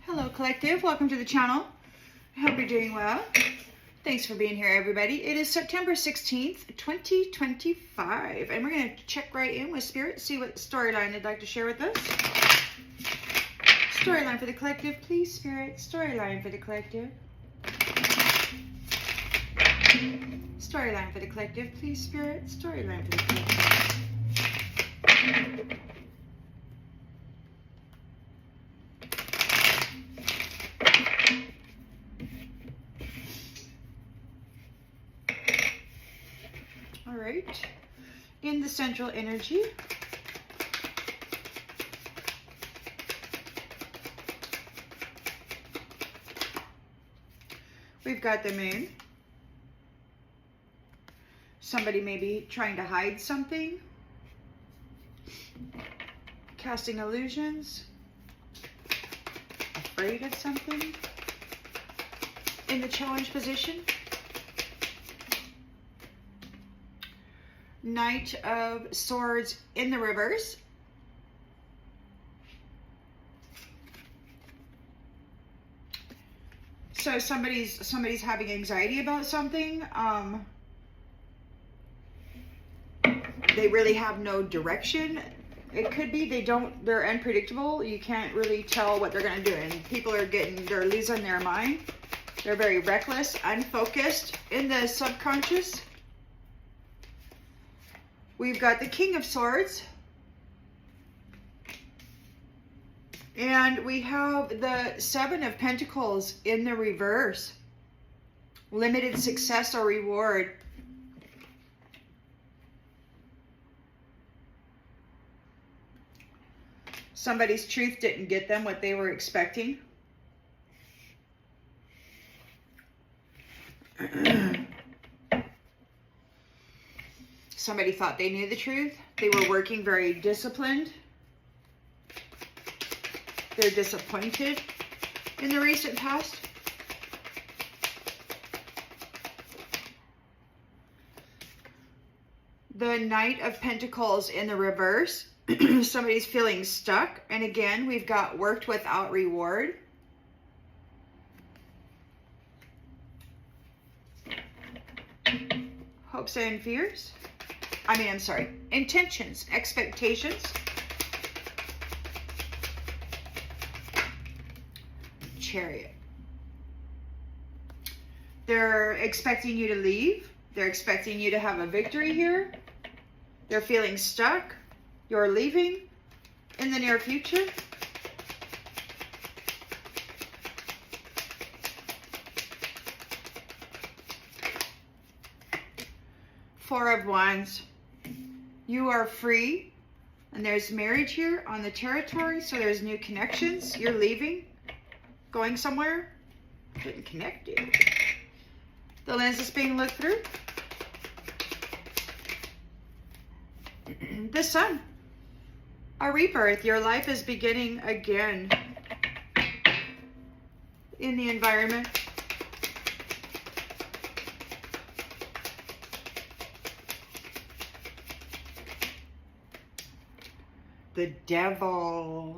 Hello, collective. Welcome to the channel. I hope you're doing well. Thanks for being here, everybody. It is September 16th, 2025, and we're going to check right in with Spirit, see what storyline they'd like to share with us. Storyline for the collective, please, Spirit. Storyline for the collective. Storyline for the collective, please, Spirit. Storyline for the collective. All right. In the central energy, we've got the moon. Somebody may be trying to hide something, casting illusions, afraid of something. In the challenge position, Knight of Swords in the reverse. So somebody's having anxiety about something. They really have no direction. It could be they're unpredictable. You can't really tell what they're gonna do, and people they're losing their mind. They're very reckless, unfocused in the subconscious. We've got the King of Swords. And we have the Seven of Pentacles in the reverse. Limited success or reward. Somebody's truth didn't get them what they were expecting. Somebody thought they knew the truth. They were working very disciplined. They're disappointed in the recent past. The Knight of Pentacles in the reverse. Somebody's feeling stuck. And again, we've got worked without reward. Hopes and fears. Intentions, expectations. Chariot. They're expecting you to leave. They're expecting you to have a victory here. They're feeling stuck. You're leaving in the near future. Four of Wands. You are free. And there's marriage here on the territory. So there's new connections. You're leaving. Going somewhere. Getting connected. The lens is being looked through. The Sun. A rebirth. Your life is beginning again. In the environment. The Devil.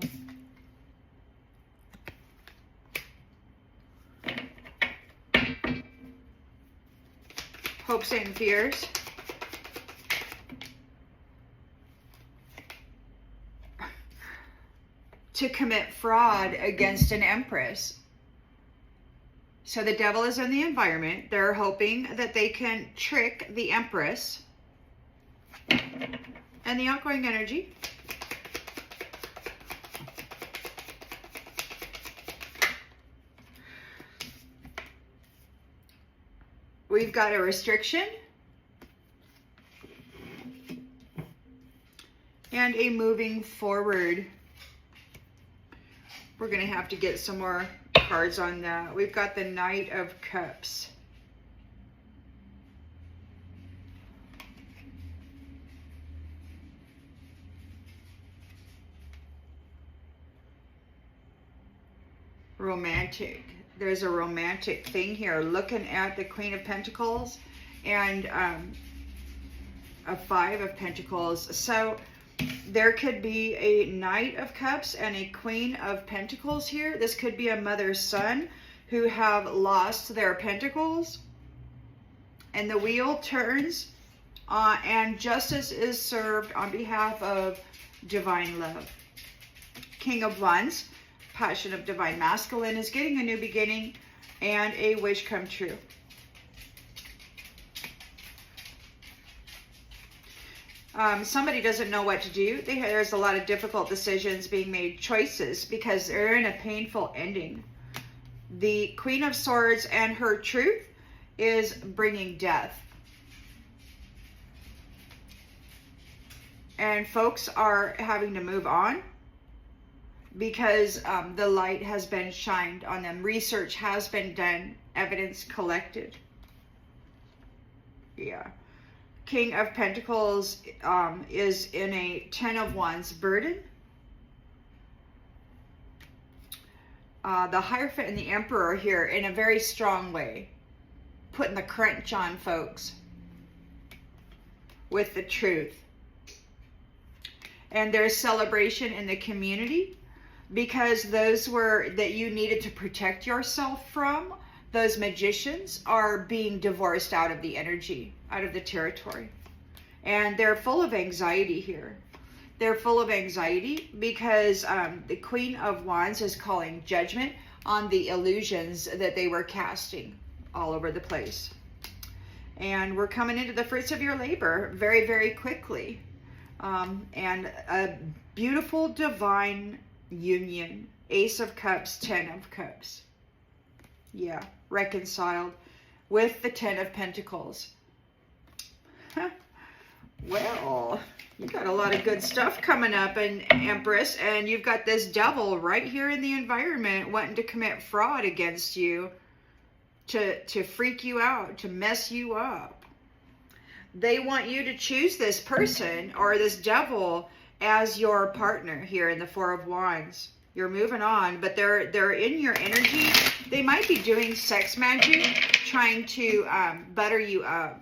Hopes and fears. To commit fraud against an empress. So the Devil is in the environment. They're hoping that they can trick the empress. And the outgoing energy. We've got a restriction. And a moving forward. We're going to have to get some more cards on that. We've got the Knight of Cups. Romantic. there's a romantic thing here. Looking at the Queen of Pentacles and a Five of Pentacles. So there could be a Knight of Cups and a Queen of Pentacles here. This could be a mother-son who have lost their pentacles. And the wheel turns and justice is served on behalf of divine love. King of Wands, passion of divine masculine, is getting a new beginning and a wish come true. Somebody doesn't know what to do. There's a lot of difficult decisions being made, choices, because they're in a painful ending. The Queen of Swords and her truth is bringing death. And folks are having to move on because the light has been shined on them. Research has been done, evidence collected. Yeah. King of Pentacles is in a Ten of Wands burden. The Hierophant and the Emperor here in a very strong way, putting the crunch on folks with the truth. And there's celebration in the community because those were that you needed to protect yourself from. Those magicians are being divorced out of the energy, out of the territory. And they're full of anxiety here. They're full of anxiety because the Queen of Wands is calling judgment on the illusions that they were casting all over the place. And we're coming into the fruits of your labor very, very quickly. And a beautiful divine union. Ace of Cups, Ten of Cups. Yeah, reconciled with the Ten of Pentacles. Well, you got a lot of good stuff coming up, and Empress, and you've got this devil right here in the environment wanting to commit fraud against you, to freak you out, to mess you up. They want you to choose this person or this devil as your partner here in the Four of Wands. You're moving on, but they're in your energy. They might be doing sex magic, trying to butter you up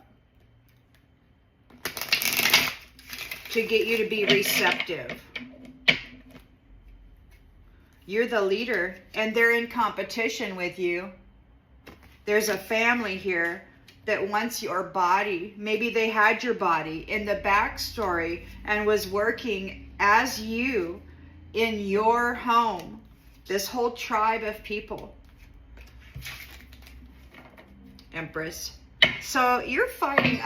to get you to be receptive. You're the leader, and they're in competition with you. There's a family here that wants your body. Maybe they had your body in the backstory and was working as you in your home. This whole tribe of people. Empress. So you're fighting,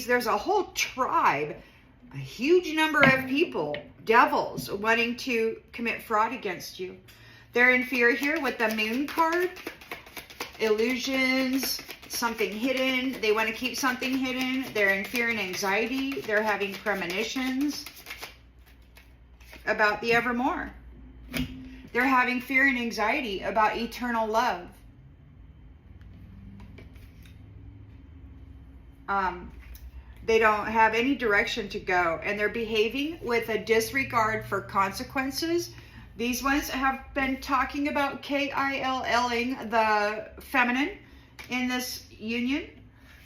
there's a whole tribe, a huge number of people, devils, wanting to commit fraud against you. They're in fear here with the Moon card. Illusions, something hidden. They want to keep something hidden. They're in fear and anxiety. They're having premonitions about the Evermore. They're having fear and anxiety about eternal love. They don't have any direction to go, and they're behaving with a disregard for consequences. These ones have been talking about killing the feminine in this union.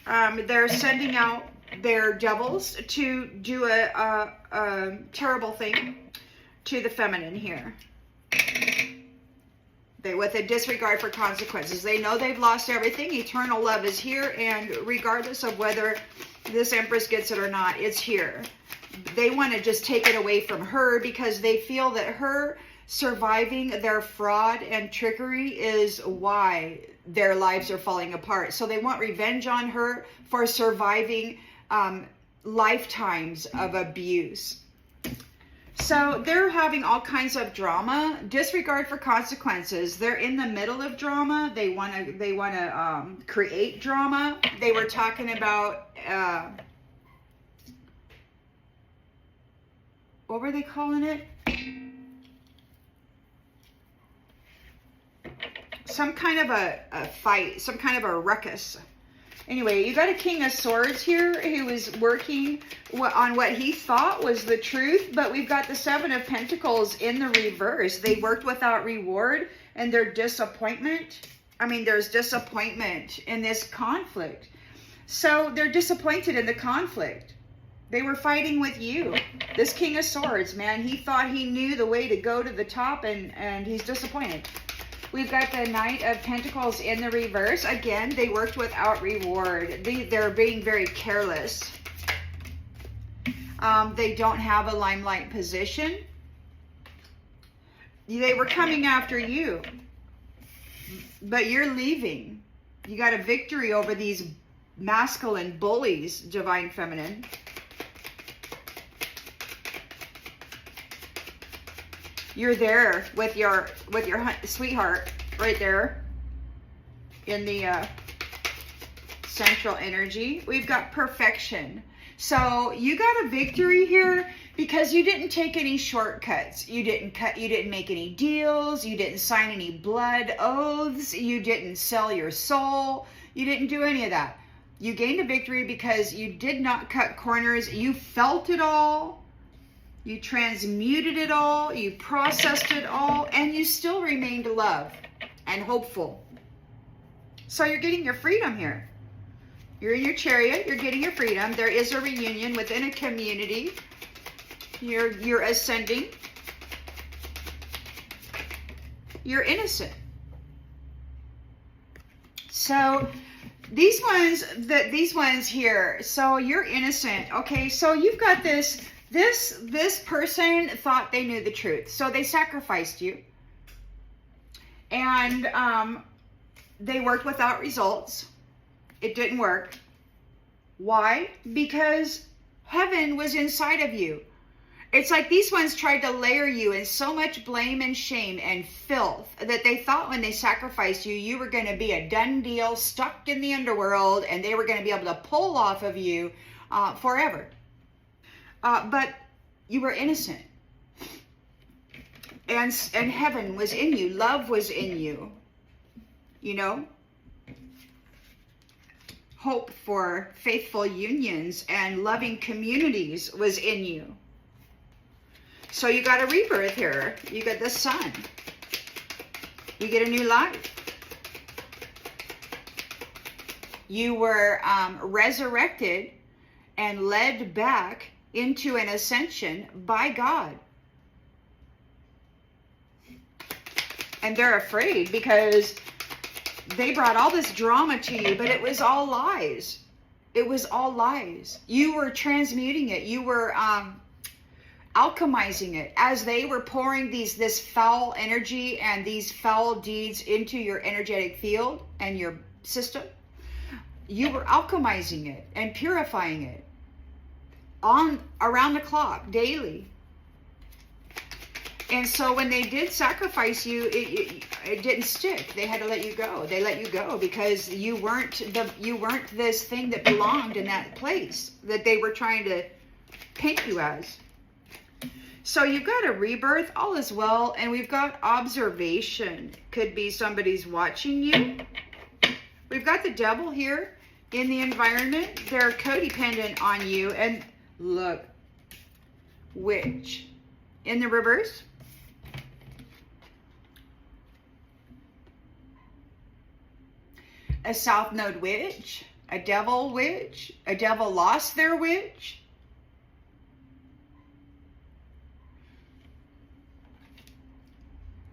They're sending out their devils to do a terrible thing to the feminine here. With a disregard for consequences. They know they've lost everything. Eternal love is here, and regardless of whether this Empress gets it or not, it's here. They want to just take it away from her because they feel that her surviving their fraud and trickery is why their lives are falling apart. So they want revenge on her for surviving lifetimes of abuse. So they're having all kinds of drama, disregard for consequences. They're in the middle of drama. They want to create drama. They were talking about what were they calling it? Some kind of a fight, some kind of a ruckus. Anyway, you got a King of Swords here who is working on what he thought was the truth, but we've got the Seven of Pentacles in the reverse. They worked without reward, and their disappointment. I mean, there's disappointment in this conflict. So they're disappointed in the conflict. They were fighting with you. This King of Swords, man, he thought he knew the way to go to the top, and he's disappointed. We've got the Knight of Pentacles in the reverse. Again, they worked without reward. They're being very careless. They don't have a limelight position. They were coming after you, but you're leaving. You got a victory over these masculine bullies, Divine Feminine. You're there with your sweetheart right there in the central energy. We've got perfection. So you got a victory here because you didn't take any shortcuts. You didn't make any deals. You didn't sign any blood oaths. You didn't sell your soul. You didn't do any of that. You gained a victory because you did not cut corners. You felt it all. You transmuted it all, you processed it all, and you still remained love and hopeful. So you're getting your freedom here. You're in your chariot, you're getting your freedom. There is a reunion within a community. You're ascending. You're innocent. So these ones here, so you're innocent. Okay, so you've got this person thought they knew the truth, so they sacrificed you, and they worked without results. It didn't work. Why? Because heaven was inside of you. It's like these ones tried to layer you in so much blame and shame and filth that they thought when they sacrificed you, you were going to be a done deal, stuck in the underworld, and they were going to be able to pull off of you forever. But you were innocent. And heaven was in you. Love was in you. You know? Hope for faithful unions and loving communities was in you. So you got a rebirth here. You get the sun. You get a new life. You were resurrected and led back into an ascension by God. And they're afraid because they brought all this drama to you, but it was all lies. It was all lies. You were transmuting it. You were alchemizing it as they were pouring this foul energy and these foul deeds into your energetic field and your system. You were alchemizing it and purifying it around the clock, daily. And so when they did sacrifice you, it didn't stick. They had to let you go. They let you go because you weren't this thing that belonged in that place that they were trying to paint you as. So you've got a rebirth, all is well, and we've got observation. Could be somebody's watching you. We've got the devil here in the environment. They're codependent on you. And look, witch in the reverse. A South Node witch, a devil witch, a devil lost their witch.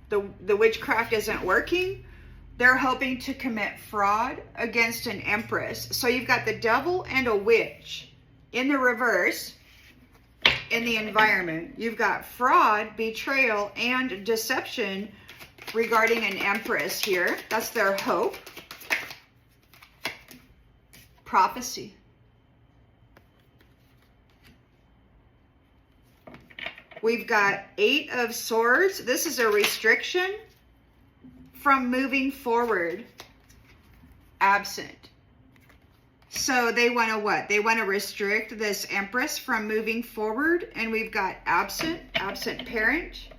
The witchcraft isn't working. They're hoping to commit fraud against an empress. So you've got the devil and a witch in the reverse in the environment. You've got fraud, betrayal, and deception regarding an empress here. That's their hope. Prophecy. We've got 8 of Swords. This is a restriction from moving forward. Absent. So they want to what? They want to restrict this Empress from moving forward. And we've got absent parent.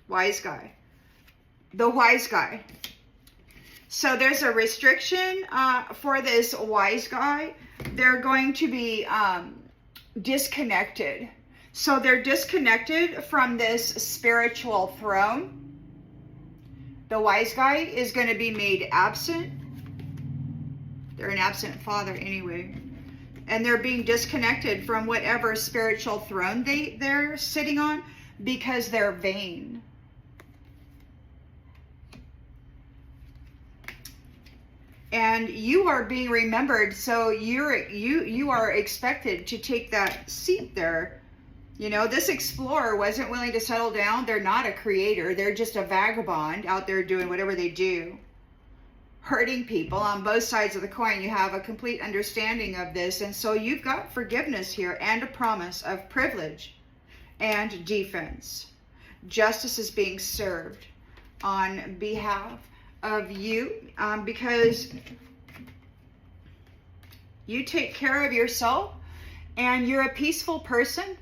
Wise guy. The wise guy. So there's a restriction for this wise guy. They're going to be disconnected. So they're disconnected from this spiritual throne. The wise guy is going to be made absent. They're an absent father anyway. And they're being disconnected from whatever spiritual throne they're sitting on because they're vain. And you are being remembered, so you are expected to take that seat there. You know, this explorer wasn't willing to settle down. They're not a creator. They're just a vagabond out there doing whatever they do, hurting people. On both sides of the coin, you have a complete understanding of this. And so you've got forgiveness here and a promise of privilege and defense. Justice is being served on behalf of you because you take care of yourself and you're a peaceful person.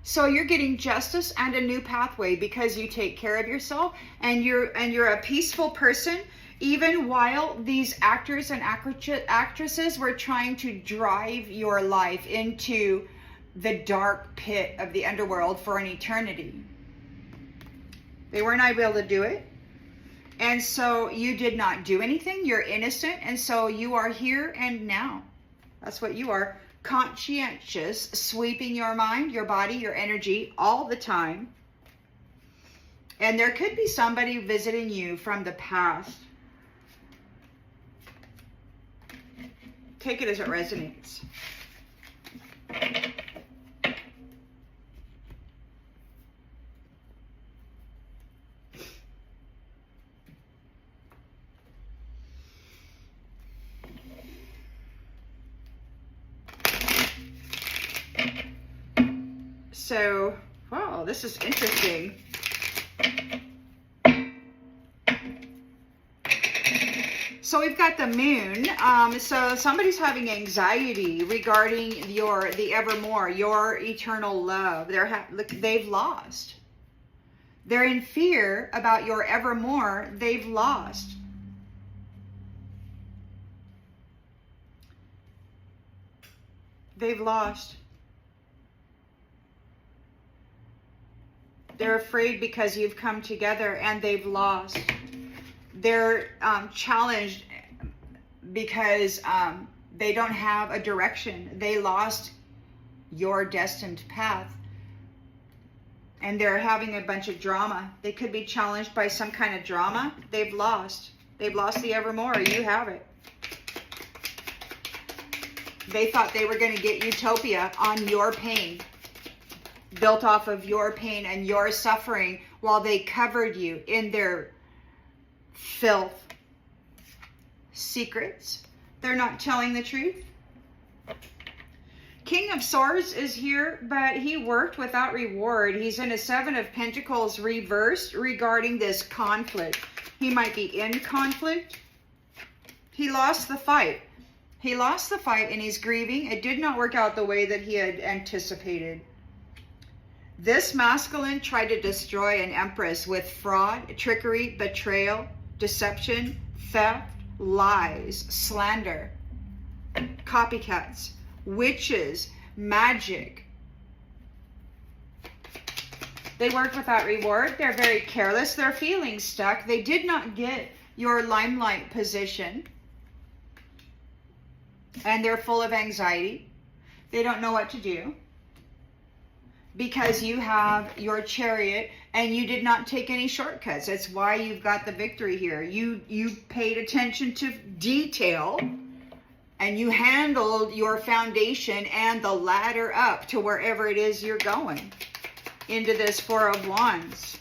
So you're getting justice and a new pathway because you take care of yourself and you're a peaceful person, even while these actors and actresses were trying to drive your life into the dark pit of the underworld for an eternity. They weren't able to do it. And so you did not do anything. You're innocent. And so you are here and now. That's what you are. Conscientious, sweeping your mind, your body, your energy all the time. And there could be somebody visiting you from the past. Take it as it resonates. So, wow, this is interesting. So we've got the moon. So somebody's having anxiety regarding the Evermore, your eternal love. They've lost. They're in fear about your Evermore. They've lost. They've lost. They're afraid because you've come together and they've lost. They're challenged because they don't have a direction. They lost your destined path. And they're having a bunch of drama. They could be challenged by some kind of drama. They've lost. They've lost the Evermore. You have it. They thought they were going to get utopia on your pain, built off of your pain and your suffering, while they covered you in their filth. Secrets. They're not telling the truth. King of Swords is here, but he worked without reward. He's in a Seven of Pentacles reversed regarding this conflict. He might be in conflict. He lost the fight. He lost the fight and he's grieving. It did not work out the way that he had anticipated. This masculine tried to destroy an empress with fraud, trickery, betrayal, deception, theft, lies, slander, copycats, witches, magic. They work without reward. They're very careless. They're feeling stuck. They did not get your limelight position. And they're full of anxiety. They don't know what to do. Because you have your chariot and you did not take any shortcuts. That's why you've got the victory here. You paid attention to detail and you handled your foundation and the ladder up to wherever it is you're going. Into this Four of Wands.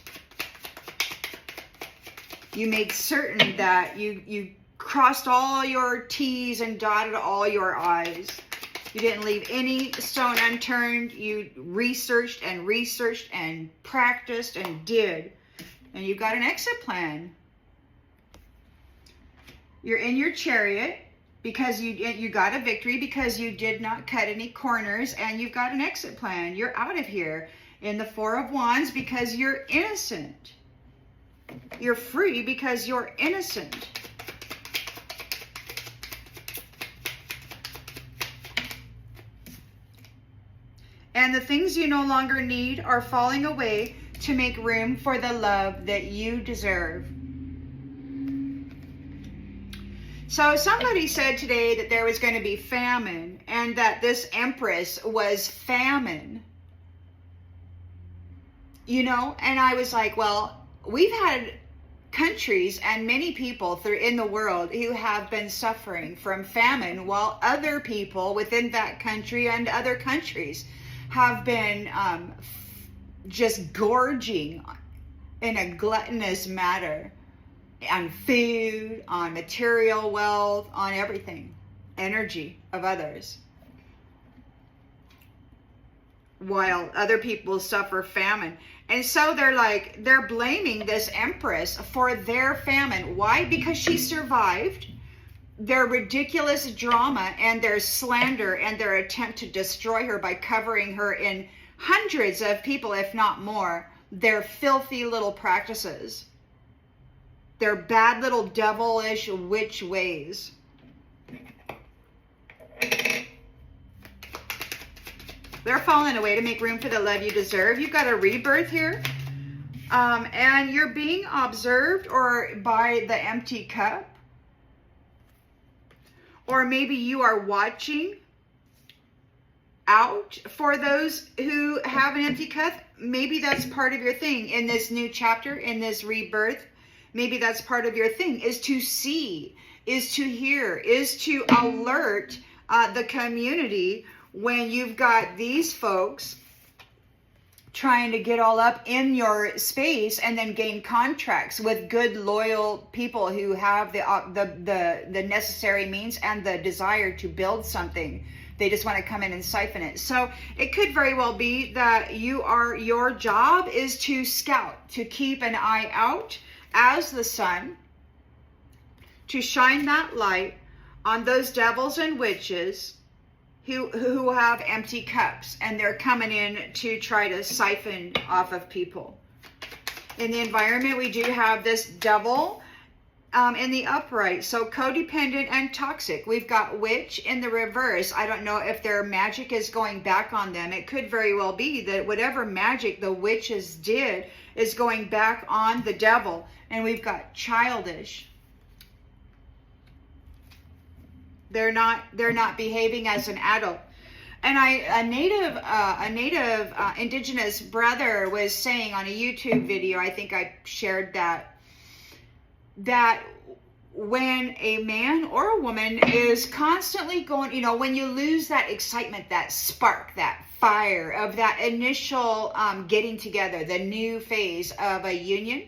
You made certain that you crossed all your T's and dotted all your I's. You didn't leave any stone unturned. You researched and practiced and did. And you got an exit plan. You're in your chariot because you got a victory because you did not cut any corners, and you've got an exit plan. You're out of here in the Four of Wands because you're innocent. You're free because you're innocent. And the things you no longer need are falling away to make room for the love that you deserve. So somebody said today that there was going to be famine and that this empress was famine. You know, and I was like, well, we've had countries and many people in the world who have been suffering from famine, while other people within that country and other countries have been just gorging in a gluttonous manner on food, on material wealth, on everything, energy of others, while other people suffer famine. And so they're blaming this empress for their famine. Why? Because she survived their ridiculous drama and their slander and their attempt to destroy her by covering her in hundreds of people, if not more, their filthy little practices, their bad little devilish witch ways. They're falling away to make room for the love you deserve. You've got a rebirth here. And you're being observed or by the empty cup. Or maybe you are watching out for those who have an empty cup. Maybe that's part of your thing in this new chapter, in this rebirth. Maybe that's part of your thing, is to see, is to hear, is to alert the community when you've got these folks trying to get all up in your space and then gain contracts with good, loyal people who have the necessary means and the desire to build something. They just want to come in and siphon it. So it could very well be that your job is to scout, to keep an eye out as the sun, to shine that light on those devils and witches who have empty cups, and they're coming in to try to siphon off of people. In the environment, we do have this devil in the upright, so codependent and toxic. We've got witch in the reverse. I don't know if their magic is going back on them. It could very well be that whatever magic the witches did is going back on the devil. And we've got childish. They're not behaving as an adult. And a native indigenous brother was saying on a YouTube video, I think I shared that when a man or a woman is constantly going, you know, when you lose that excitement, that spark, that fire of that initial getting together, the new phase of a union,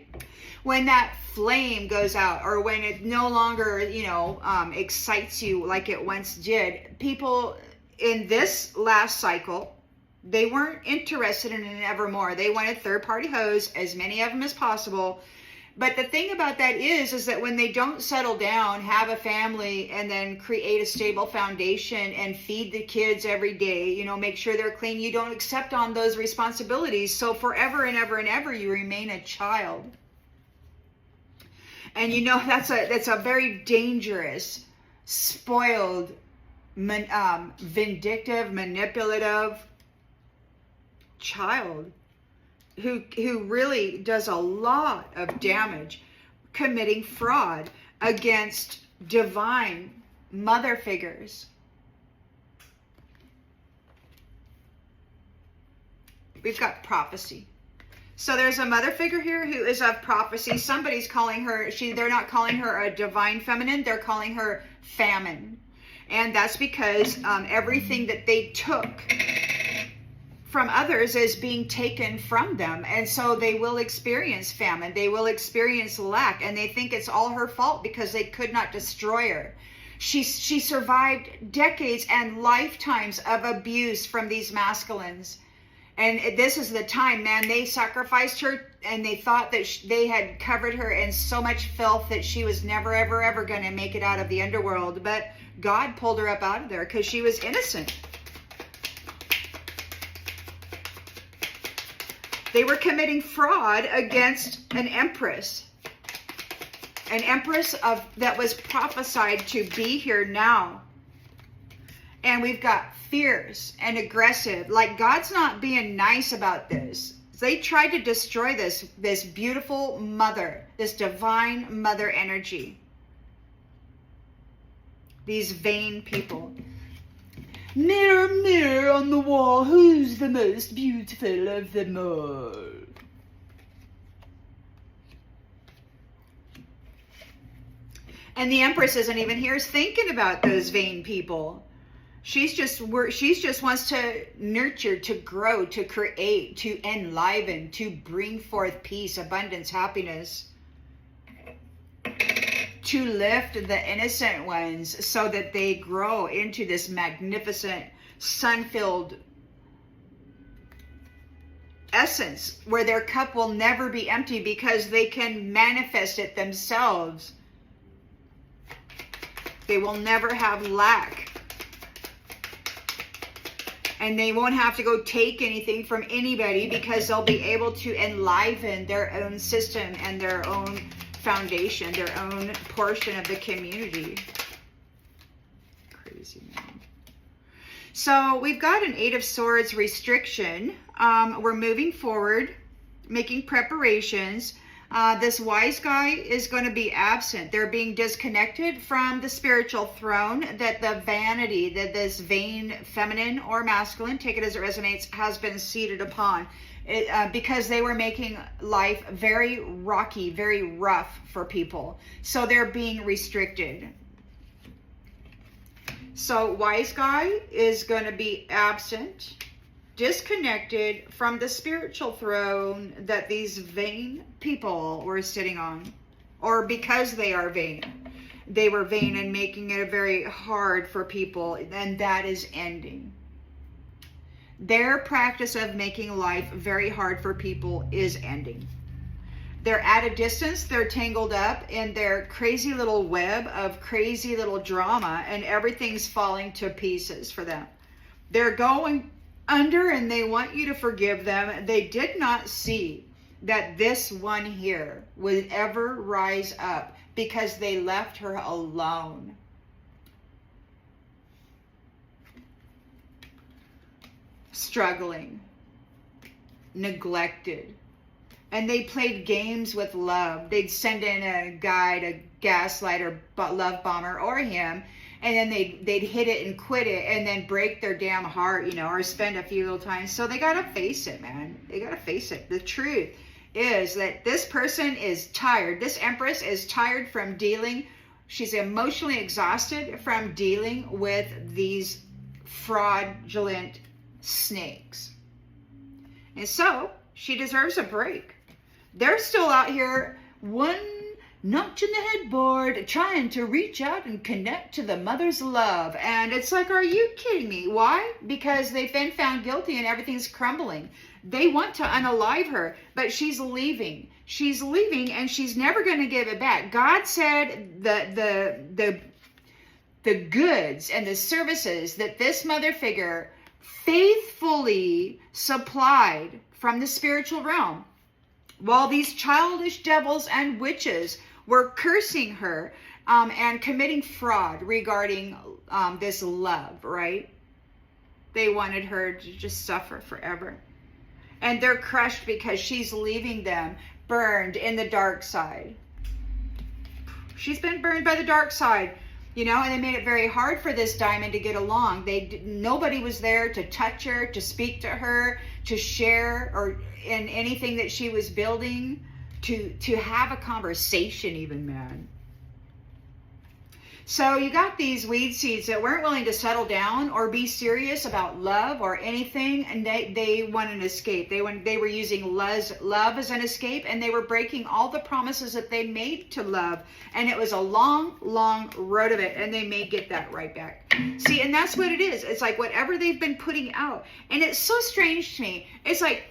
when that flame goes out, or when it no longer, you know, excites you like it once did, people in this last cycle, they weren't interested in an Evermore. They wanted third-party hoes, as many of them as possible. But the thing about that is that when they don't settle down, have a family, and then create a stable foundation and feed the kids every day, you know, make sure they're clean, you don't accept on those responsibilities. So forever and ever and ever, you remain a child. And you know, that's a very dangerous, spoiled, vindictive, manipulative child who really does a lot of damage, committing fraud against divine mother figures. We've got prophecy. So there's a mother figure here who is of prophecy. Somebody's calling her, they're not calling her a divine feminine, they're calling her famine. And that's because everything that they took from others is being taken from them. And so they will experience famine. They will experience lack. And they think it's all her fault because they could not destroy her. She survived decades and lifetimes of abuse from these masculines. And this is the time, man, they sacrificed her, and they thought that they had covered her in so much filth that she was never, ever, ever going to make it out of the underworld. But God pulled her up out of there because she was innocent. They were committing fraud against an empress. An empress that was prophesied to be here now. And we've got fierce and aggressive. Like, God's not being nice about this. So they tried to destroy this beautiful mother, this divine mother energy. These vain people. Mirror, mirror on the wall, who's the most beautiful of them all? And the Empress isn't even here thinking about those vain people. She's just wants to nurture, to grow, to create, to enliven, to bring forth peace, abundance, happiness. To lift the innocent ones so that they grow into this magnificent, sun-filled essence where their cup will never be empty because they can manifest it themselves. They will never have lack. And they won't have to go take anything from anybody because they'll be able to enliven their own system and their own foundation, their own portion of the community. Crazy, man. So we've got an Eight of Swords restriction. We're moving forward, making preparations. This wise guy is going to be absent. They're being disconnected from the spiritual throne that the vanity, that this vain feminine or masculine, take it as it resonates, has been seated upon. Because they were making life very rocky, very rough for people. So they're being restricted. So wise guy is going to be absent, disconnected from the spiritual throne that these vain people were sitting on. Or because they are vain. They were vain and making it very hard for people. And that is ending. Their practice of making life very hard for people is ending. They're at a distance. They're tangled up in their crazy little web of crazy little drama, and everything's falling to pieces for them. They're going under, and they want you to forgive them. They did not see that this one here would ever rise up because they left her alone. Struggling, neglected, and they played games with love. They'd send in a guy to gaslight or love bomber or him, and then they'd hit it and quit it and then break their damn heart, you know, or spend a few little times. So they gotta face it, man. They gotta face it. The truth is that this person is tired. This Empress is tired from dealing. She's emotionally exhausted from dealing with these fraudulent snakes. And so she deserves a break. They're still out here one notch in the headboard trying to reach out and connect to the mother's love. And it's like, are you kidding me? Why? Because they've been found guilty and everything's crumbling. They want to unalive her, but she's leaving. She's leaving and she's never going to give it back. God said the goods and the services that this mother figure faithfully supplied from the spiritual realm, while these childish devils and witches were cursing her and committing fraud regarding this love, right? They wanted her to just suffer forever. And they're crushed because she's leaving them burned in the dark side. She's been burned by the dark side. You know, and they made it very hard for this diamond to get along. Nobody was there to touch her, to speak to her, to share, or in anything that she was building, to have a conversation even, man. So you got these weed seeds that weren't willing to settle down or be serious about love or anything, and they want an escape. They were using love as an escape, and they were breaking all the promises that they made to love. And it was a long, long road of it, and they may get that right back. See, and that's what it is. It's like whatever they've been putting out. And it's so strange to me. It's like,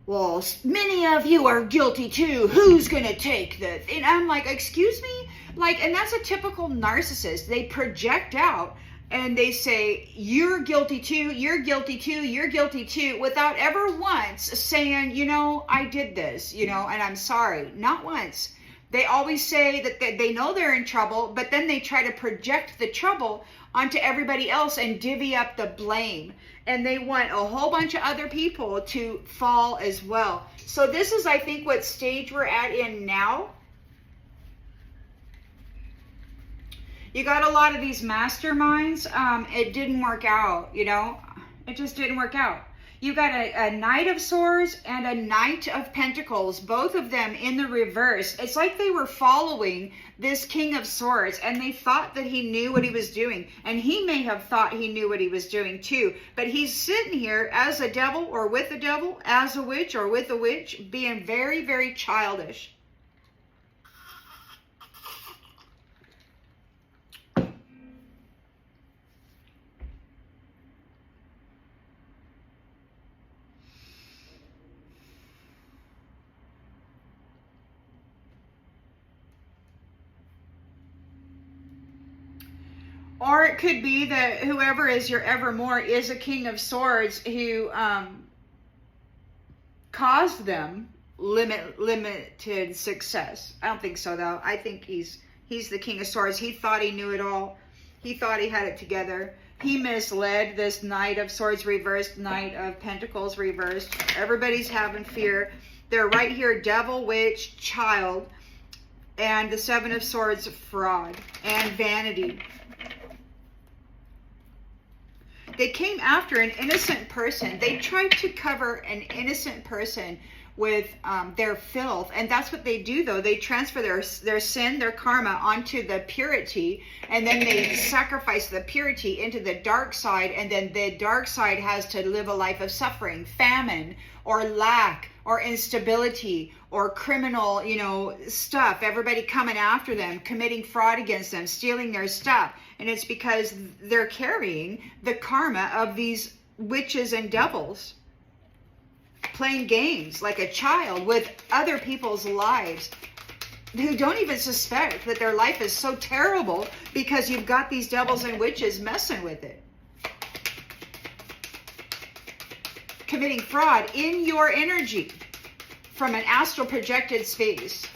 well, many of you are guilty too. Who's going to take this? And I'm like, excuse me? Like, and that's a typical narcissist. They project out and they say, you're guilty too, you're guilty too, you're guilty too, without ever once saying, you know, I did this, you know, and I'm sorry. Not once. They always say that they know they're in trouble, but then they try to project the trouble onto everybody else and divvy up the blame. And they want a whole bunch of other people to fall as well. So this is, I think, what stage we're at in now. You got a lot of these masterminds. It didn't work out, you know. It just didn't work out. You got a Knight of Swords and a Knight of Pentacles, both of them in the reverse. It's like they were following this King of Swords, and they thought that he knew what he was doing. And he may have thought he knew what he was doing too. But he's sitting here as a devil or with a devil, as a witch or with a witch, being very, very childish. Or it could be that whoever is your Evermore is a King of Swords who caused them limited success. I don't think so, though. I think he's the King of Swords. He thought he knew it all. He thought he had it together. He misled this Knight of Swords reversed, Knight of Pentacles reversed. Everybody's having fear. They're right here, devil, witch, child, and the Seven of Swords, fraud, and vanity. They came after an innocent person. They tried to cover an innocent person with their filth. And that's what they do, though. They transfer their sin, their karma, onto the purity. And then they sacrifice the purity into the dark side. And then the dark side has to live a life of suffering, famine, or lack, or instability, or criminal, you know, stuff. Everybody coming after them, committing fraud against them, stealing their stuff. And it's because they're carrying the karma of these witches and devils, playing games like a child with other people's lives, who don't even suspect that their life is so terrible because you've got these devils and witches messing with it. Committing fraud in your energy from an astral projected space.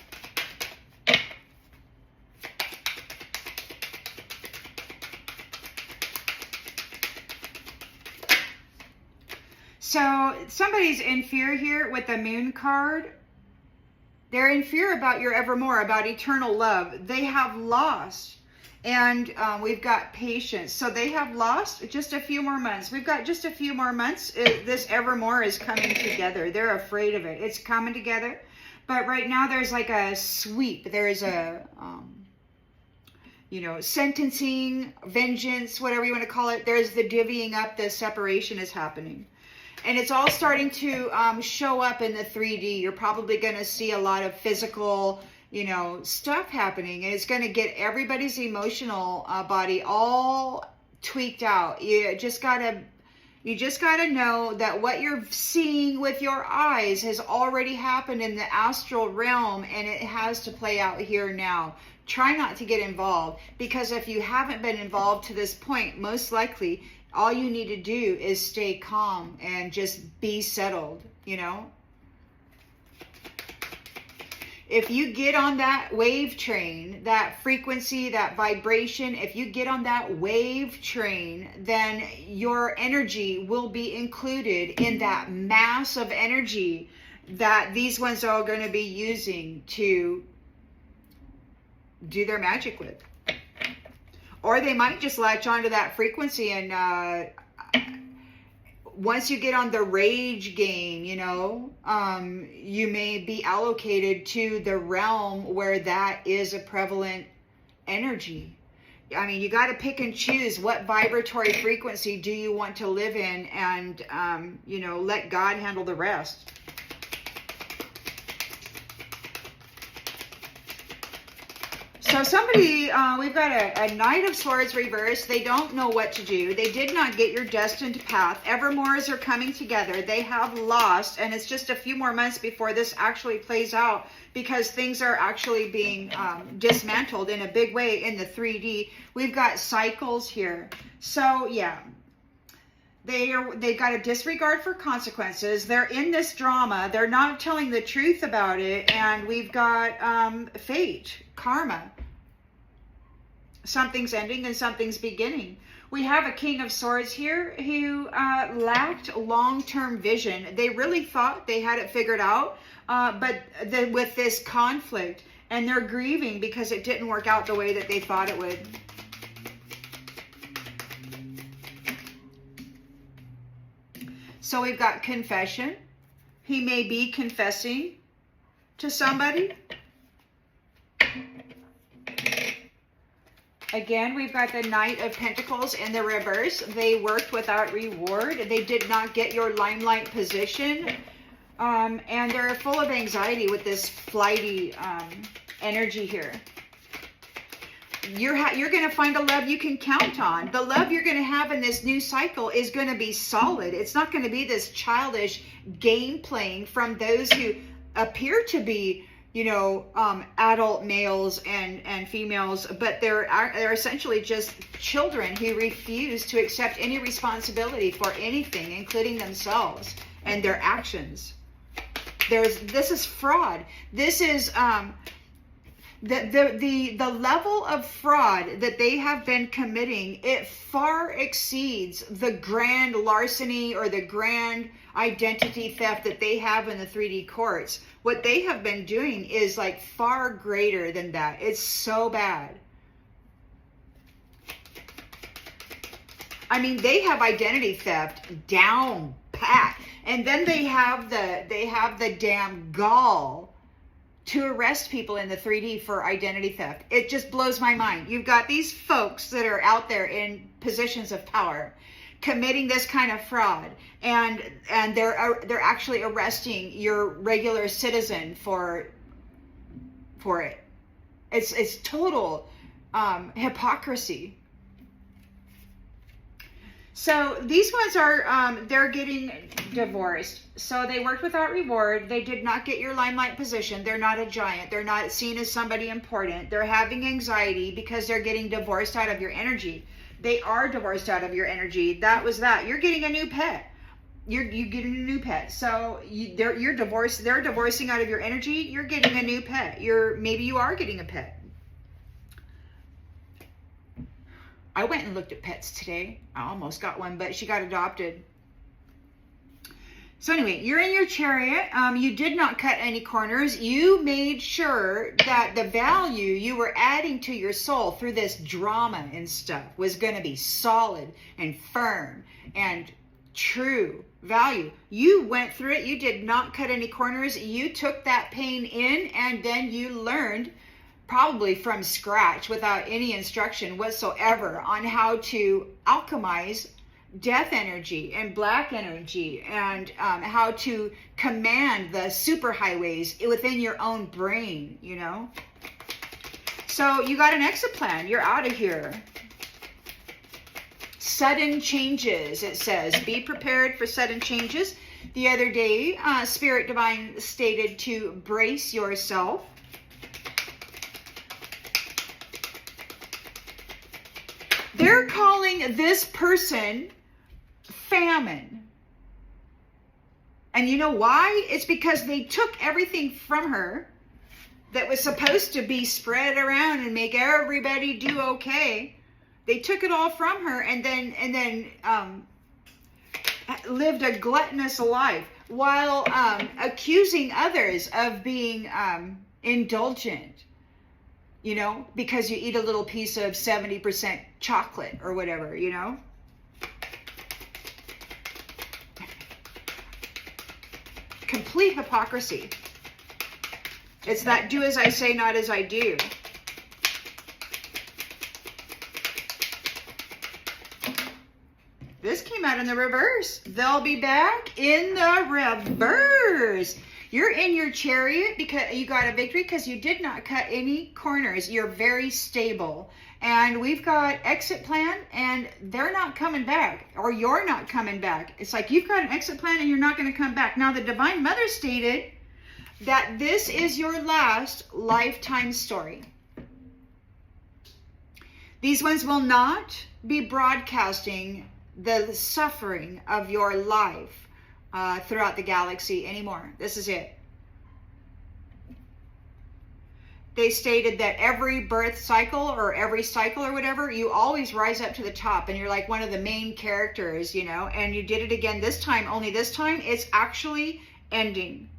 So somebody's in fear here with the Moon card. They're in fear about your Evermore, about eternal love. They have lost. And we've got patience. So they have lost just a few more months. We've got just a few more months. This Evermore is coming together. They're afraid of it. It's coming together. But right now there's like a sweep. There's a, you know, sentencing, vengeance, whatever you want to call it. There's the divvying up. The separation is happening. And it's all starting to show up in the 3D. You're probably going to see a lot of physical, you know, stuff happening. And it's going to get everybody's emotional body all tweaked out. You just got to know that what you're seeing with your eyes has already happened in the astral realm. And it has to play out here now. Try not to get involved. Because if you haven't been involved to this point, most likely all you need to do is stay calm and just be settled, you know? If you get on that wave train, that frequency, that vibration, if you get on that wave train, then your energy will be included in that mass of energy that these ones are going to be using to do their magic with. Or they might just latch onto that frequency and once you get on the rage game, you know, you may be allocated to the realm where that is a prevalent energy. I mean, you got to pick and choose what vibratory frequency do you want to live in and, you know, let God handle the rest. So somebody, we've got a Knight of Swords reversed. They don't know what to do. They did not get your destined path. Evermores are coming together. They have lost, and it's just a few more months before this actually plays out because things are actually being dismantled in a big way in the 3D. We've got cycles here. So, yeah. They got a disregard for consequences. They're in this drama. They're not telling the truth about it. And we've got fate, karma. Something's ending and something's beginning. We have a King of Swords here who lacked long-term vision. They really thought they had it figured out, but with this conflict, and they're grieving because it didn't work out the way that they thought it would. So we've got confession. He may be confessing to somebody. Again, we've got the Knight of Pentacles in the reverse. They worked without reward. They did not get your limelight position. And they're full of anxiety with this flighty energy here. You're going to find a love you can count on. The love you're going to have in this new cycle is going to be solid. It's not going to be this childish game playing from those who appear to be, you know, adult males and females, but they're essentially just children who refuse to accept any responsibility for anything, including themselves and their actions. This is fraud. This is the level of fraud that they have been committing. It far exceeds the grand larceny or the grand identity theft that they have in the 3D courts. What they have been doing is like far greater than that. It's so bad. I mean, they have identity theft down pat, and then they have the damn gall to arrest people in the 3D for identity theft. It just blows my mind. You've got these folks that are out there in positions of power committing this kind of fraud, and they're actually arresting your regular citizen for it. It's total hypocrisy. So these ones are, they're getting divorced. So they worked without reward. They did not get your limelight position. They're not a giant. They're not seen as somebody important. They're having anxiety because they're getting divorced out of your energy. They are divorced out of your energy. That was that. You're getting a new pet. You're getting a new pet. So you're divorced. They're divorcing out of your energy. You're getting a new pet. Maybe you are getting a pet. I went and looked at pets today. I almost got one, but she got adopted. So anyway, you're in your chariot. You did not cut any corners. You made sure that the value you were adding to your soul through this drama and stuff was going to be solid and firm and true value. You went through it. You did not cut any corners. You took that pain in, and then you learned, probably from scratch without any instruction whatsoever, on how to alchemize death energy and black energy, and how to command the superhighways within your own brain, you know. So you got an exit plan. You're out of here. Sudden changes, it says. Be prepared for sudden changes. The other day, Spirit Divine stated to brace yourself. They're calling this person famine. And you know why? It's because they took everything from her that was supposed to be spread around and make everybody do okay. They took it all from her and then lived a gluttonous life while accusing others of being indulgent. You know, because you eat a little piece of 70% chocolate or whatever, you know. Complete hypocrisy. It's that do as I say, not as I do. This came out in the reverse. They'll be back in the reverse. You're in your chariot because you got a victory because you did not cut any corners. You're very stable. And we've got exit plan, and they're not coming back, or you're not coming back. It's like you've got an exit plan and you're not going to come back. Now, the Divine Mother stated that this is your last lifetime story. These ones will not be broadcasting the suffering of your life throughout the galaxy anymore. This is it. They stated that every birth cycle or every cycle or whatever, you always rise up to the top and you're like one of the main characters, you know, and you did it again this time, only this time it's actually ending.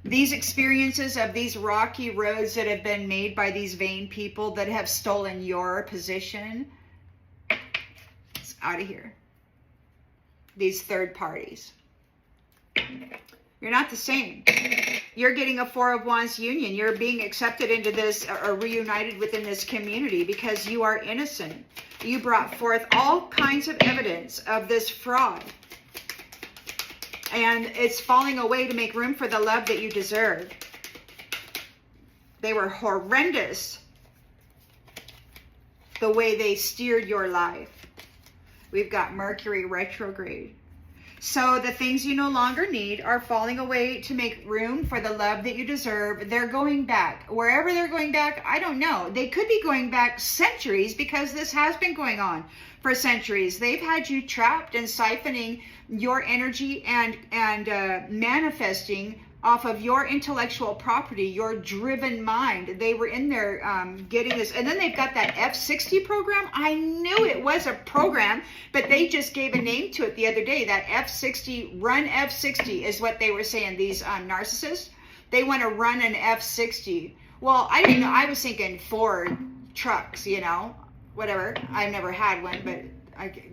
These experiences of these rocky roads that have been made by these vain people that have stolen your position, it's out of here. These third parties. You're not the same. You're getting a Four of Wands union. You're being accepted into this or reunited within this community because you are innocent. You brought forth all kinds of evidence of this fraud. And it's falling away to make room for the love that you deserve. They were horrendous the way they steered your life. We've got Mercury retrograde. So the things you no longer need are falling away to make room for the love that you deserve. They're going back. Wherever they're going back, I don't know. They could be going back centuries because this has been going on for centuries. They've had you trapped and siphoning your energy and manifesting off of your intellectual property, your driven mind. They were in there getting this. And then they've got that F60 program. I knew it was a program, but they just gave a name to it the other day. That F60, run F60 is what they were saying. These narcissists, they want to run an F60. Well, I didn't know. I was thinking Ford trucks, you know, whatever. I've never had one, but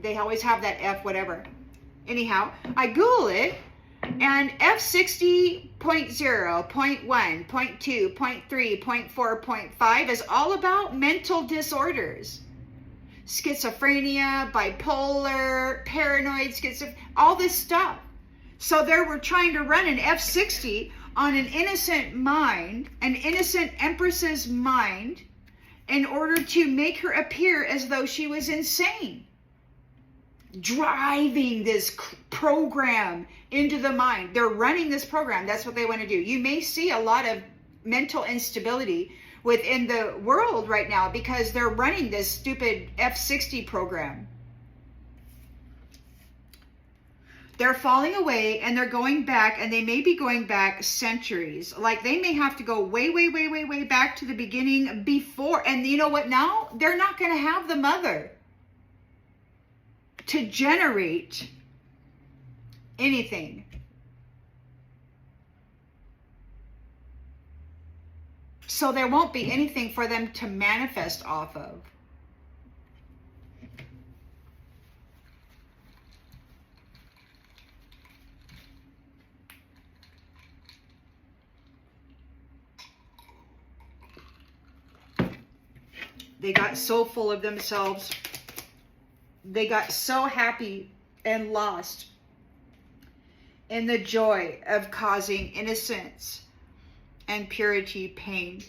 they always have that F whatever. Anyhow, I Google it. And F60.0, 0.1, 0.2, 0.3, 0.4, 0.5 is all about mental disorders. Schizophrenia, bipolar, paranoid, schizophrenia, all this stuff. So they were trying to run an F60 on an innocent mind, an innocent empress's mind, in order to make her appear as though she was insane. Driving this program into the mind. They're running this program. That's what they want to do. You may see a lot of mental instability within the world right now because they're running this stupid F60 program. They're falling away and they're going back, and they may be going back centuries. Like they may have to go way back to the beginning before. And you know what now? They're not going to have the mother to generate anything. So there won't be anything for them to manifest off of. They got so full of themselves. They got so happy and lost in the joy of causing innocence and purity pain.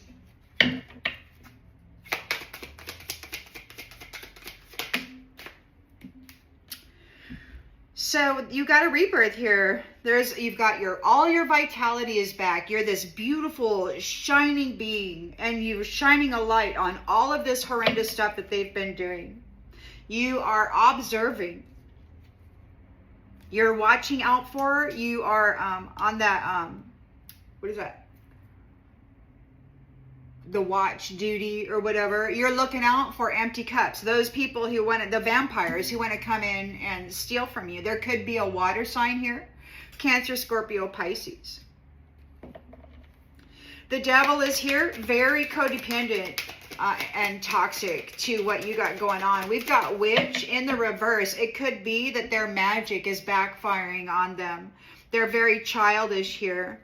So you got a rebirth here. You've got all your vitality is back. You're this beautiful, shining being, and you're shining a light on all of this horrendous stuff that they've been doing. You are observing. You're watching out for. You are on that, what is that? The watch duty or whatever. You're looking out for empty cups. Those people who the vampires who want to come in and steal from you. There could be a water sign here. Cancer, Scorpio, Pisces. The devil is here, very codependent. And toxic to what you got going on. We've got witch in the reverse. It could be that their magic is backfiring on them. They're very childish here.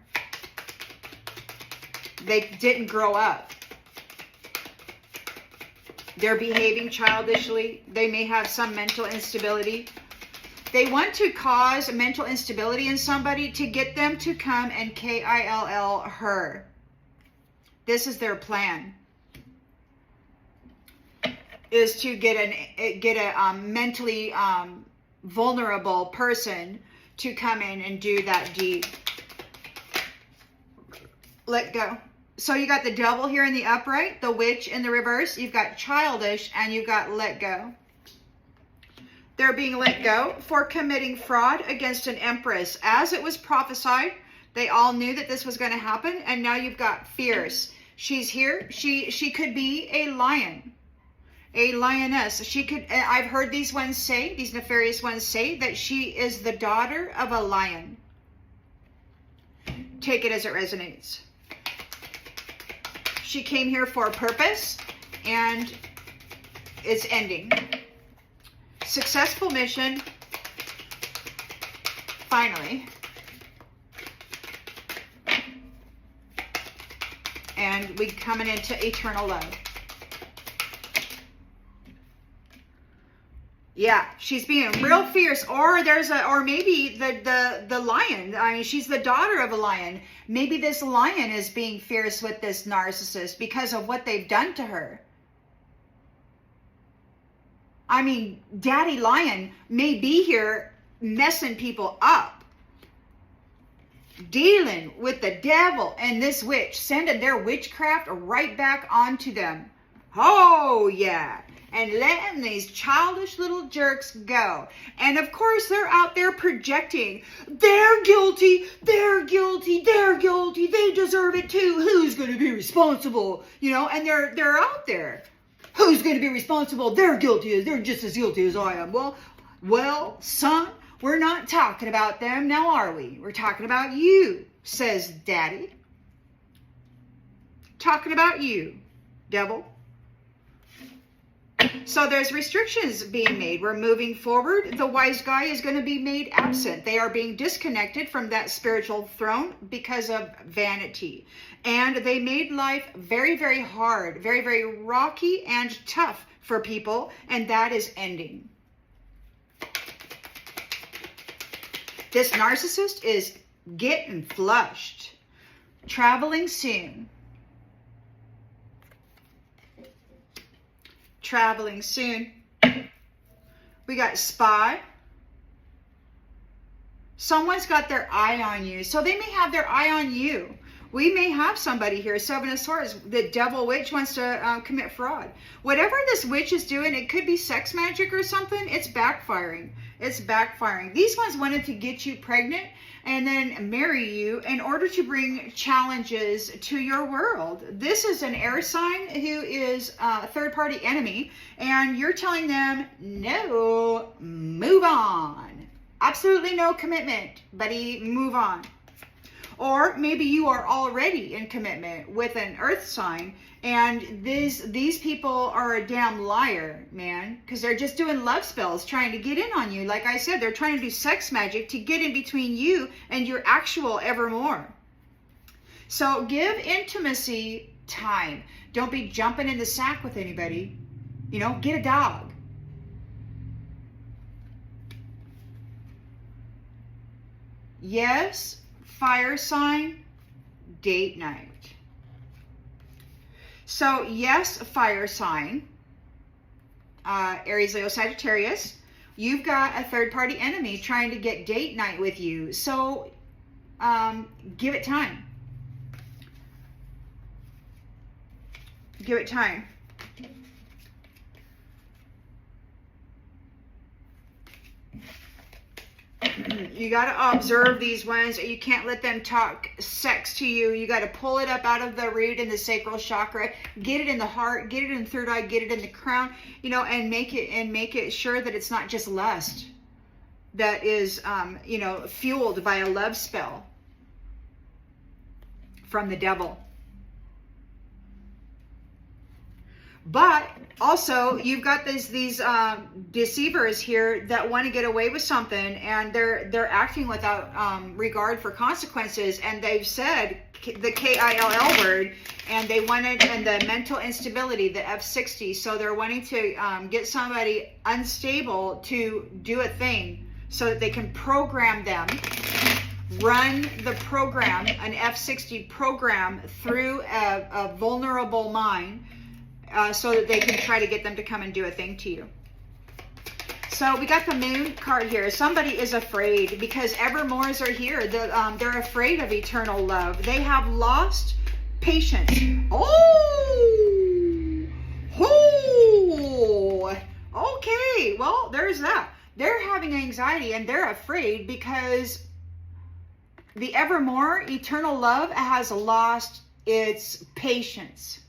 They didn't grow up. They're behaving childishly. They may have some mental instability. They want to cause mental instability in somebody to get them to come and kill her. This is their plan. Is to get a mentally vulnerable person to come in and do that deed. Let go. So you got the devil here in the upright, the witch in the reverse. You've got childish, and you've got let go. They're being let go for committing fraud against an empress. As it was prophesied, they all knew that this was going to happen, and now you've got fierce. She's here. She could be a lion, a lioness. She could. I've heard these ones say, these nefarious ones say, that she is the daughter of a lion. Take it as it resonates. She came here for a purpose, and it's ending. Successful mission. Finally. And we coming into eternal love. Yeah, she's being real fierce, or maybe the lion. I mean, she's the daughter of a lion. Maybe this lion is being fierce with this narcissist because of what they've done to her. I mean, Daddy Lion may be here messing people up, dealing with the devil and this witch, sending their witchcraft right back onto them. Oh, yeah. And letting these childish little jerks go. And of course, they're out there projecting, they're guilty, they're guilty, they're guilty, they deserve it too. Who's going to be responsible? You know, and they're out there. Who's going to be responsible? They're guilty. They're just as guilty as I am. Well, son, we're not talking about them now, are we? We're talking about you, says Daddy. Talking about you, devil. So there's restrictions being made. We're moving forward. The wise guy is going to be made absent. They are being disconnected from that spiritual throne because of vanity. And they made life very, very hard, very, very rocky and tough for people. And that is ending. This narcissist is getting flushed. Traveling soon. Traveling soon. We got spy. Someone's got their eye on you. So they may have their eye on you. We may have somebody here, Seven of Swords, the devil witch wants to commit fraud. Whatever this witch is doing, it could be sex magic or something. It's backfiring. It's backfiring. These ones wanted to get you pregnant and then marry you in order to bring challenges to your world. This is an air sign who is a third-party enemy, and you're telling them, no, move on. Absolutely no commitment, buddy, move on. Or maybe you are already in commitment with an earth sign, and these people are a damn liar, man, because they're just doing love spells trying to get in on you. Like I said, they're trying to do sex magic to get in between you and your actual Evermore. So give intimacy time. Don't be jumping in the sack with anybody. You know, get a dog. Yes, fire sign, date night. So yes, fire sign, Aries, Leo, Sagittarius, you've got a third-party enemy trying to get date night with you. So give it time. Give it time. You got to observe these ones. You can't let them talk sex to you. You got to pull it up out of the root in the sacral chakra, get it in the heart, get it in the third eye, get it in the crown, you know, and make it sure that it's not just lust that is, you know, fueled by a love spell from the devil. But also, you've got these deceivers here that want to get away with something, and they're acting without regard for consequences. And they've said the KILL word, and they wanted, and the mental instability, the F60. So they're wanting to get somebody unstable to do a thing so that they can program them, run the program, an F60 program through a vulnerable mind. So that they can try to get them to come and do a thing to you. So we got the moon card here. Somebody is afraid because Evermores are here. They're afraid of eternal love. They have lost patience. Oh, okay. Well, there's that. having anxiety and they're afraid because the Evermore, eternal love, has lost its patience.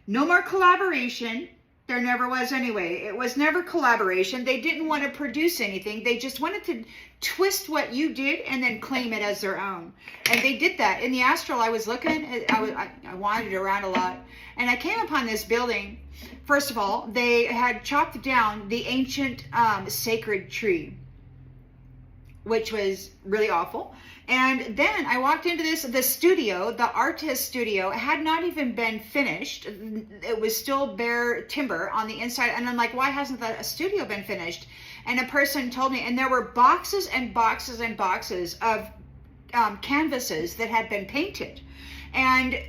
No more collaboration. There never was anyway. It was never collaboration. They didn't want to produce anything. They just wanted to twist what you did and then claim it as their own. And they did that. In the astral, I was looking. I wandered around a lot. And I came upon this building. First of all, they had chopped down the ancient sacred tree, which was really awful. And then I walked into the studio, the artist studio, had not even been finished. It was still bare timber on the inside. And I'm like, why hasn't the studio been finished? And a person told me, and there were boxes and boxes and boxes of canvases that had been painted. And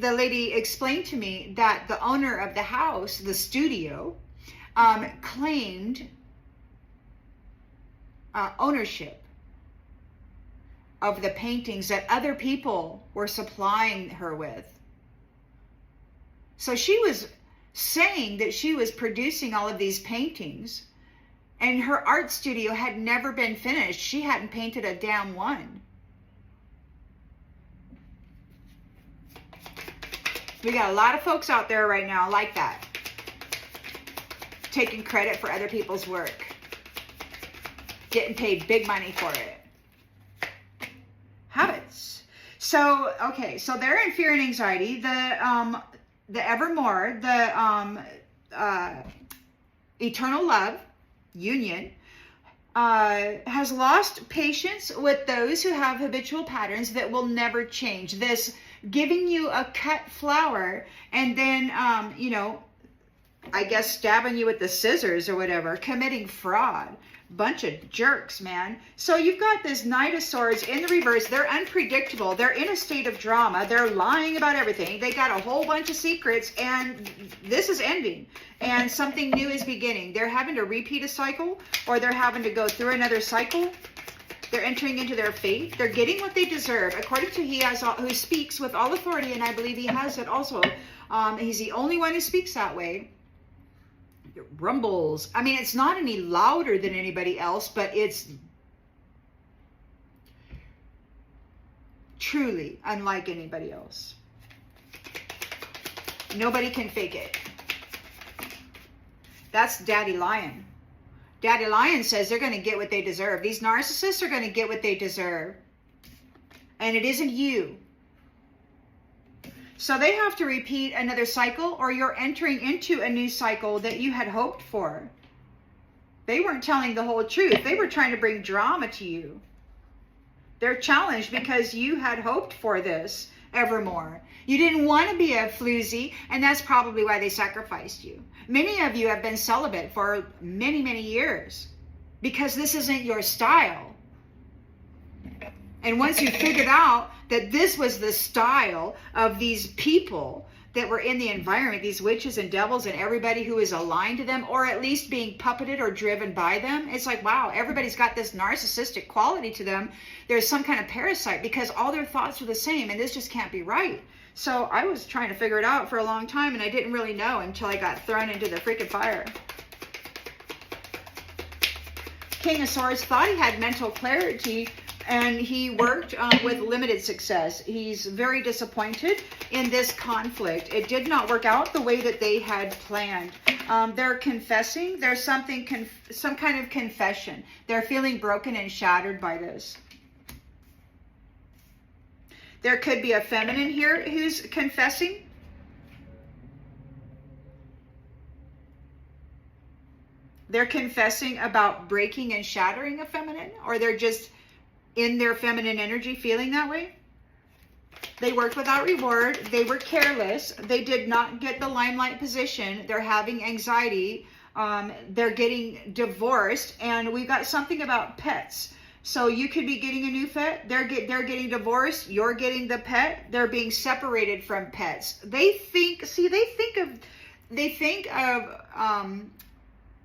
the lady explained to me that the owner of the house, the studio, claimed ownership of the paintings that other people were supplying her with. So she was saying that she was producing all of these paintings, and her art studio had never been finished. She hadn't painted a damn one. We got a lot of folks out there right now like that, taking credit for other people's work, getting paid big money for it. Habits. So, okay, so they're in fear and anxiety. The Evermore, the eternal love, union, has lost patience with those who have habitual patterns that will never change. This giving you a cut flower and then, you know, I guess stabbing you with the scissors or whatever, committing fraud. Bunch of jerks, man. So you've got this Knight of Swords in the reverse. They're unpredictable. They're in a state of drama. They're lying about everything. They got a whole bunch of secrets, and this is ending. And something new is beginning. They're having to repeat a cycle, or they're having to go through another cycle. They're entering into their fate. They're getting what they deserve, according to who speaks with all authority, and I believe he has it also. He's the only one who speaks that way. It rumbles. I mean, it's not any louder than anybody else, but it's truly unlike anybody else. Nobody can fake it. That's Daddy Lion. Daddy Lion says they're going to get what they deserve. These narcissists are going to get what they deserve. And it isn't you. So they have to repeat another cycle, or you're entering into a new cycle that you had hoped for. They weren't telling the whole truth. They were trying to bring drama to you. They're challenged because you had hoped for this Evermore. You didn't want to be a floozy, and that's probably why they sacrificed you. Many of you have been celibate for many, many years because this isn't your style. And once you figured out that this was the style of these people that were in the environment, these witches and devils and everybody who is aligned to them, or at least being puppeted or driven by them, it's like, wow, everybody's got this narcissistic quality to them. There's some kind of parasite because all their thoughts are the same, and this just can't be right. So I was trying to figure it out for a long time, and I didn't really know until I got thrown into the freaking fire. King of Swords thought he had mental clarity, and he worked with limited success. He's very disappointed in this conflict. It did not work out the way that they had planned. They're confessing. There's some kind of confession. They're feeling broken and shattered by this. There could be a feminine here who's confessing. They're confessing about breaking and shattering a feminine, or they're just in their feminine energy feeling that way. They worked without reward. They were careless. They did not get the limelight position. They're having anxiety. They're getting divorced. And we got something about pets. So you could be getting a new pet. They're getting divorced. You're getting the pet. They're being separated from pets. They think of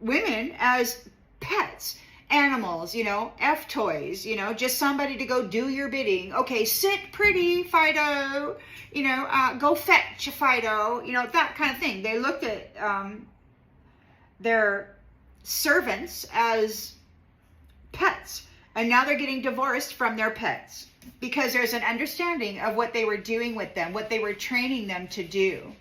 women as pets. animals, you know, F toys, you know, just somebody to go do your bidding. Okay, sit pretty, Fido, you know, go fetch, Fido, you know, that kind of thing. They looked at their servants as pets, and now they're getting divorced from their pets because there's an understanding of what they were doing with them, what they were training them to do.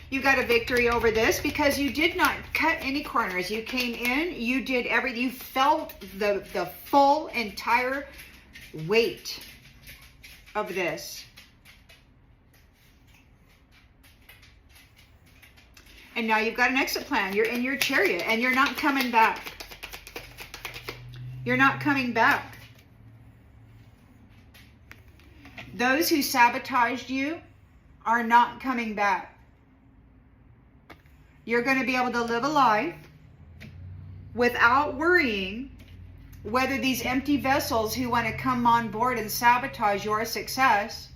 You got a victory over this because you did not cut any corners. You came in, you did everything. You felt the full, entire weight of this. And now you've got an exit plan. You're in your chariot and you're not coming back. You're not coming back. Those who sabotaged you are not coming back. You're going to be able to live a life without worrying whether these empty vessels who want to come on board and sabotage your success.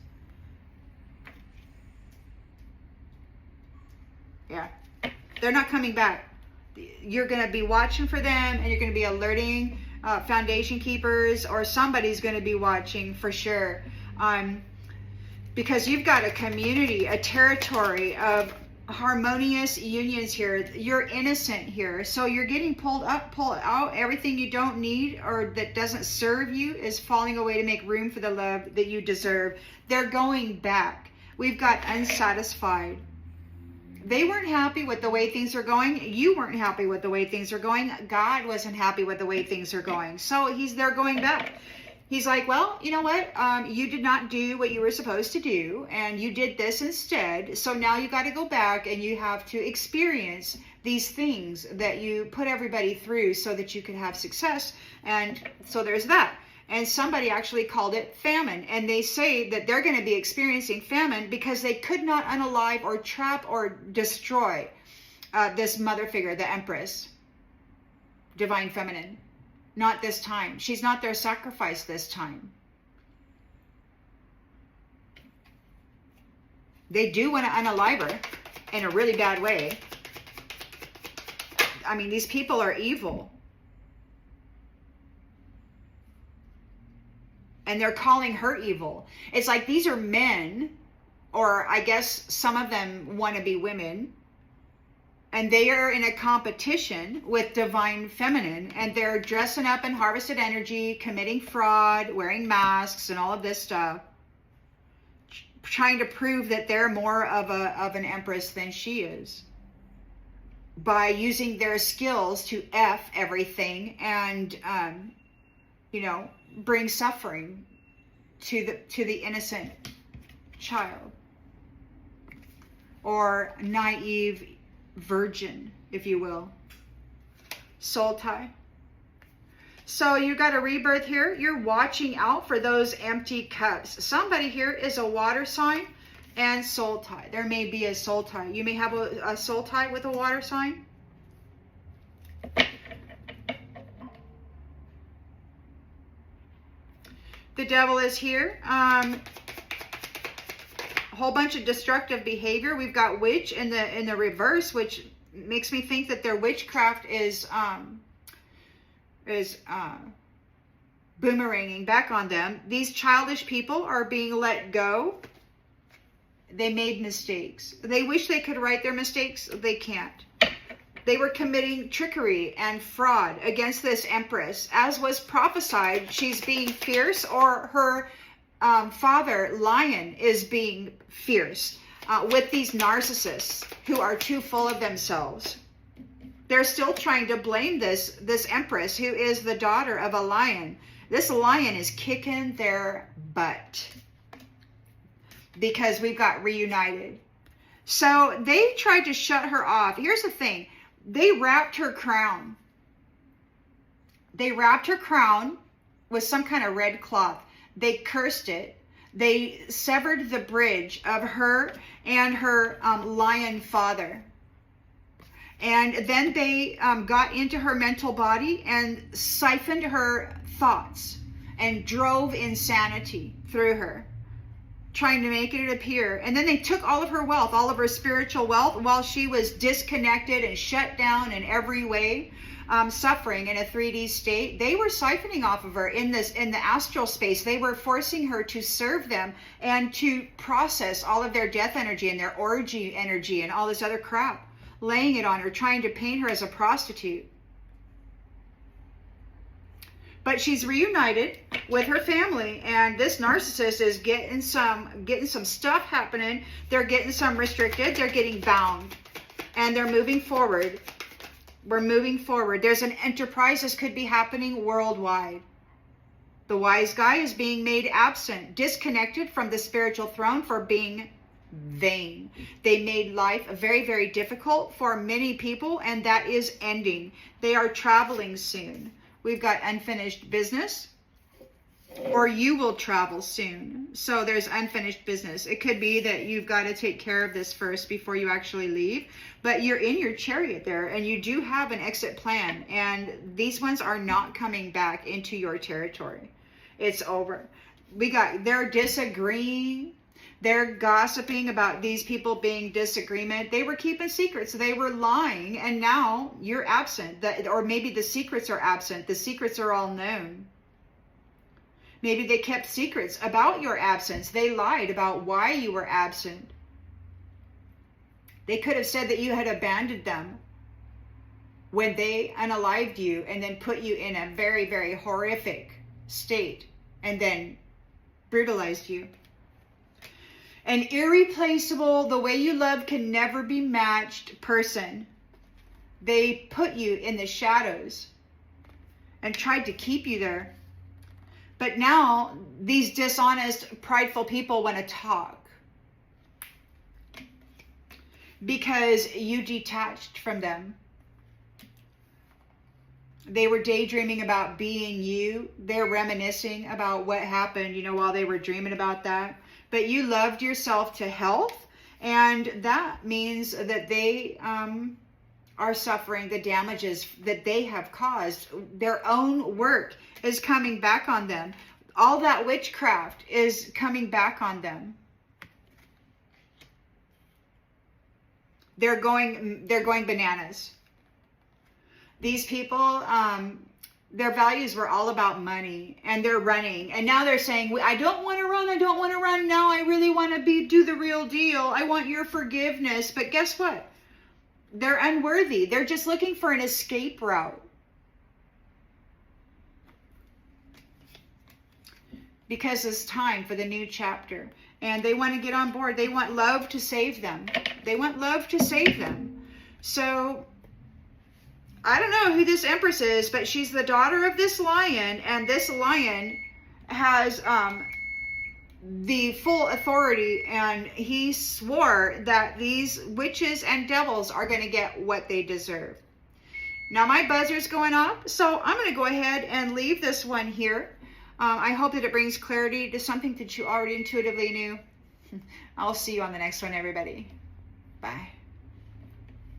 Yeah. They're not coming back. You're going to be watching for them, and you're going to be alerting foundation keepers, or somebody's going to be watching for sure. Because you've got a community, a territory of harmonious unions here. You're innocent here. So you're getting pulled up, pulled out. Everything you don't need or that doesn't serve you is falling away to make room for the love that you deserve. They're going back. We've got unsatisfied. They weren't happy with the way things are going. You weren't happy with the way things are going. God wasn't happy with the way things are going. So they're going back. He's like, well, you know what? You did not do what you were supposed to do, and you did this instead. So now you got to go back and you have to experience these things that you put everybody through so that you could have success. And so there's that. And somebody actually called it famine. And they say that they're going to be experiencing famine because they could not unalive or trap or destroy this mother figure, the empress, divine feminine. Not this time. She's not their sacrifice this time. They do want to unalive her in a really bad way. I mean, these people are evil. And they're calling her evil. It's like these are men, or I guess some of them want to be women. And they are in a competition with divine feminine, and they're dressing up in harvested energy, committing fraud, wearing masks and all of this stuff, trying to prove that they're more of an empress than she is, by using their skills to F everything and, you know, bring suffering to the innocent child or naive virgin, if you will. Soul tie. So you got a rebirth here. You're watching out for those empty cups. Somebody here is a water sign and soul tie. There may be a soul tie. You may have a soul tie with a water sign. The devil is here. Whole bunch of destructive behavior. We've got witch in the reverse, which makes me think that their witchcraft is boomeranging back on them. These childish people are being let go. They made mistakes. They wish they could right their mistakes. They can't. They were committing trickery and fraud against this empress. As was prophesied, she's being fierce, or her father, lion, is being fierce with these narcissists who are too full of themselves. They're still trying to blame this empress, who is the daughter of a lion. This lion is kicking their butt because we've got reunited. So they tried to shut her off. Here's the thing. They wrapped her crown. They wrapped her crown with some kind of red cloth. They cursed it. They severed the bridge of her and her lion father. And then they got into her mental body and siphoned her thoughts and drove insanity through her. trying to make it appear. And then they took all of her wealth, all of her spiritual wealth, while she was disconnected and shut down in every way, suffering in a 3D state. They were siphoning off of her in the astral space. They were forcing her to serve them and to process all of their death energy and their orgy energy and all this other crap, laying it on her, trying to paint her as a prostitute. But she's reunited with her family, and this narcissist is getting some stuff happening. They're getting some restricted. They're getting bound, and they're moving forward. We're moving forward. There's an enterprise. This could be happening worldwide. The wise guy is being made absent, disconnected from the spiritual throne for being vain. They made life very, very difficult for many people, and that is ending. They are traveling soon. We've got unfinished business, or you will travel soon. So there's unfinished business. It could be that you've got to take care of this first before you actually leave, but you're in your chariot there, and you do have an exit plan, and these ones are not coming back into your territory. It's over. They're disagreeing. They're gossiping about these people being disagreement. They were keeping secrets. They were lying. And now you're absent. Or maybe the secrets are absent. The secrets are all known. Maybe they kept secrets about your absence. They lied about why you were absent. They could have said that you had abandoned them when they unalived you and then put you in a very, very horrific state and then brutalized you. An irreplaceable, the way you love can never be matched person. They put you in the shadows and tried to keep you there. But now these dishonest, prideful people want to talk because you detached from them. They were daydreaming about being you. They're reminiscing about what happened, while they were dreaming about that. But you loved yourself to health, and that means that they are suffering the damages that they have caused. Their own work is coming back on them. All that witchcraft is coming back on them. They're going bananas. These people, their values were all about money, and they're running. And now they're saying, I don't want to run. I don't want to run now. I really want to do the real deal. I want your forgiveness. But guess what? They're unworthy. They're just looking for an escape route. Because it's time for the new chapter. And they want to get on board. They want love to save them. They want love to save them. So I don't know who this empress is, but she's the daughter of this lion, and this lion has the full authority, and he swore that these witches and devils are going to get what they deserve. Now my buzzer's going off, so I'm going to go ahead and leave this one here. I hope that it brings clarity to something that you already intuitively knew. I'll see you on the next one, everybody. Bye.